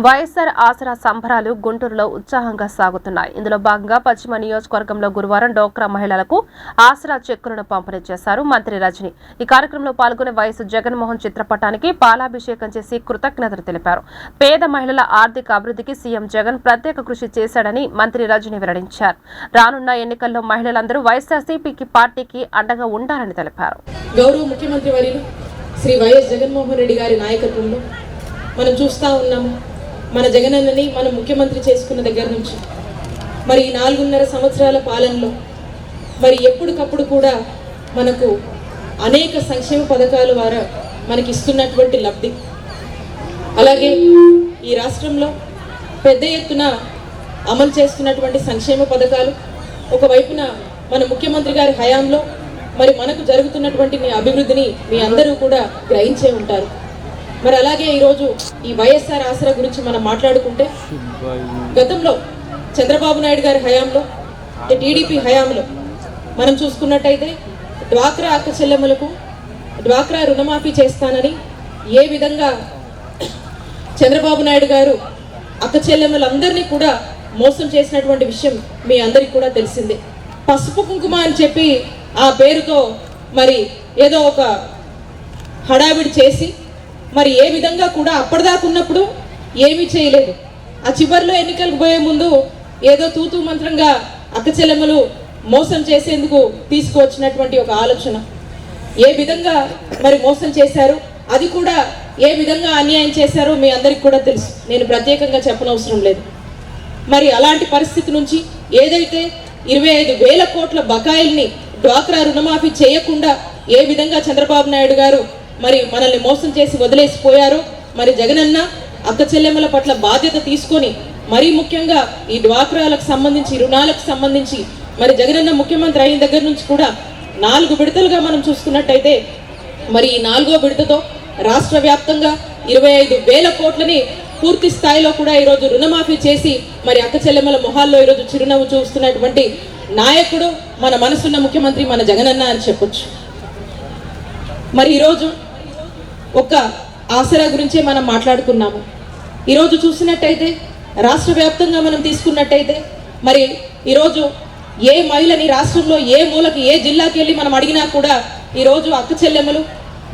వైఎస్ఆర్ ఆసరా సంబరాలు గుంటూరులో ఉత్సాహంగా సాగుతున్నాయి. ఇందులో భాగంగా పశ్చిమ నియోజకవర్గంలో గురువారం డోక్రా మహిళలకు ఆసరా చెక్కులను పంపిణీ చేశారు మంత్రి రజని. ఈ కార్యక్రమంలో పాల్గొనే వైఎస్ జగన్మోహన్ చిత్రపటానికి పాలాభిషేకం చేసి కృతజ్ఞతలు తెలిపారు. పేద మహిళల ఆర్థిక అభివృద్ధికి సీఎం జగన్ ప్రత్యేక కృషి చేశాడని మంత్రి రజని వెల్లడించారు. రానున్న ఎన్నికల్లో మహిళలందరూ వైఎస్ఆర్సీపీ పార్టీకి అండగా ఉండాలని తెలిపారు. గౌరవ ముఖ్యమంత్రి వర్యులు శ్రీ వైఎస్ జగన్మోహన్ రెడ్డి గారి నాయకత్వంలో మనం చూస్తూ ఉన్నాము. మన జగనన్నని మనం ముఖ్యమంత్రి చేసుకున్న దగ్గర నుంచి మరి 4.5 సంవత్సరాల పాలనలో మరి ఎప్పటికప్పుడు కూడా మనకు అనేక సంక్షేమ పథకాల ద్వారా మనకి ఇస్తున్నటువంటి లబ్ధి, అలాగే ఈ రాష్ట్రంలో పెద్ద ఎత్తున అమలు చేస్తున్నటువంటి సంక్షేమ పథకాలు ఒకవైపున మన ముఖ్యమంత్రి గారి హయాంలో మరి మనకు జరుగుతున్నటువంటి అభివృద్ధిని మీ అందరూ కూడా గ్రహించే ఉంటారు. మరి అలాగే ఈరోజు ఈ వైఎస్ఆర్ ఆసరా గురించి మనం మాట్లాడుకుంటే గతంలో చంద్రబాబు నాయుడు గారి హయాంలో టీడీపీ హయాంలో మనం చూసుకున్నట్టయితే డ్వాక్రా అక్క చెల్లెమ్మలకు డ్వాక్రా రుణమాఫీ చేస్తానని ఏ విధంగా చంద్రబాబు నాయుడు గారు అక్క చెల్లెమ్మలందరినీ కూడా మోసం చేసినటువంటి విషయం మీ అందరికీ కూడా తెలిసిందే. పసుపు కుంకుమ అని చెప్పి ఆ పేరుతో మరి ఏదో ఒక హడావిడి చేసి మరి ఏ విధంగా కూడా అప్పటిదాకా ఉన్నప్పుడు ఏమీ చేయలేదు. ఆ చివరిలో ఎన్నికలకు పోయే ముందు ఏదో తూతూ మంత్రంగా అక్క చెల్లెమ్మలు మోసం చేసేందుకు తీసుకువచ్చినటువంటి ఒక ఆలోచన ఏ విధంగా మరి మోసం చేశారు, అది కూడా ఏ విధంగా అన్యాయం చేశారో మీ అందరికి కూడా తెలుసు, నేను ప్రత్యేకంగా చెప్పనవసరం లేదు. మరి అలాంటి పరిస్థితి నుంచి ఏదైతే 25,000 కోట్ల బకాయిల్ని డ్వాక్రా రుణమాఫీ చేయకుండా ఏ విధంగా చంద్రబాబు నాయుడు గారు మరి మనల్ని మోసం చేసి వదిలేసిపోయారో, మరి జగనన్న అక్క చెల్లెమ్మల పట్ల బాధ్యత తీసుకొని మరీ ముఖ్యంగా ఈ డ్వాక్రాలకు సంబంధించి రుణాలకు సంబంధించి మరి జగనన్న ముఖ్యమంత్రి అయిన దగ్గర నుంచి కూడా 4 విడతలుగా మనం చూసుకున్నట్టయితే మరి ఈ 4వ విడతతో రాష్ట్ర వ్యాప్తంగా 25,000 కోట్లని పూర్తి స్థాయిలో కూడా ఈరోజు రుణమాఫీ చేసి మరి అక్క చెల్లెమ్మల మొహాల్లో ఈరోజు చిరునవ్వు చూస్తున్నటువంటి నాయకుడు మన మనసున్న ముఖ్యమంత్రి మన జగనన్న అని చెప్పొచ్చు. మరి ఈరోజు ఒక ఆసరా గురించే మనం మాట్లాడుకున్నాము. ఈరోజు చూసినట్టయితే రాష్ట్ర వ్యాప్తంగా మనం తీసుకున్నట్టయితే మరి ఈరోజు ఏ మహిళని రాష్ట్రంలో ఏ మూలకి ఏ జిల్లాకి వెళ్ళి మనం అడిగినా కూడా ఈరోజు అక్క చెల్లెమ్మలు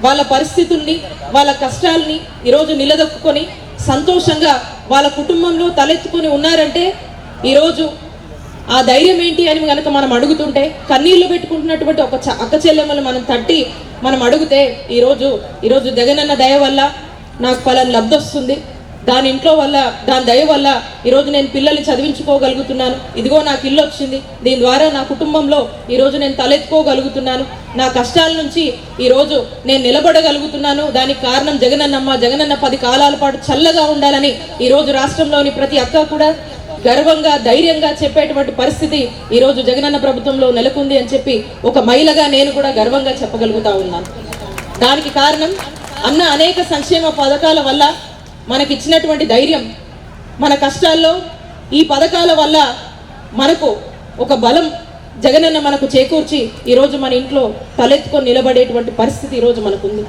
వాళ్ళ పరిస్థితుల్ని వాళ్ళ కష్టాలని ఈరోజు నిలదొక్కుని సంతోషంగా వాళ్ళ కుటుంబంలో తలెత్తుకొని ఉన్నారంటే ఈరోజు ఆ ధైర్యం ఏంటి అని కనుక మనం అడుగుతుంటే కన్నీళ్లు పెట్టుకుంటున్నటువంటి ఒక అక్క చెల్లెమ్మలు మనం తట్టి మనం అడిగితే ఈరోజు జగనన్న దయ వల్ల నాకు పలానా లబ్ధి వస్తుంది, దాని ఇంట్లో వల్ల దాని దయ వల్ల ఈరోజు నేను పిల్లల్ని చదివించుకోగలుగుతున్నాను, ఇదిగో నాకు ఇల్లు వచ్చింది, దీని ద్వారా నా కుటుంబంలో ఈరోజు నేను తలెత్తుకోగలుగుతున్నాను, నా కష్టాల నుంచి ఈరోజు నేను నిలబడగలుగుతున్నాను, దానికి కారణం జగనన్నమ్మ, జగనన్న 10 కాలాల పాటు చల్లగా ఉండాలని ఈరోజు రాష్ట్రంలోని ప్రతి అక్క కూడా గర్వంగా ధైర్యంగా చెప్పేటువంటి పరిస్థితి ఈరోజు జగనన్న ప్రభుత్వంలో నెలకొంది అని చెప్పి ఒక మహిళగా నేను కూడా గర్వంగా చెప్పగలుగుతా ఉన్నాను. దానికి కారణం అన్న అనేక సంక్షేమ పథకాల వల్ల మనకిచ్చినటువంటి ధైర్యం, మన కష్టాల్లో ఈ పథకాల వల్ల మనకు ఒక బలం జగనన్న మనకు చేకూర్చి ఈరోజు మన ఇంట్లో తలెత్తుకొని నిలబడేటువంటి పరిస్థితి ఈరోజు మనకుంది.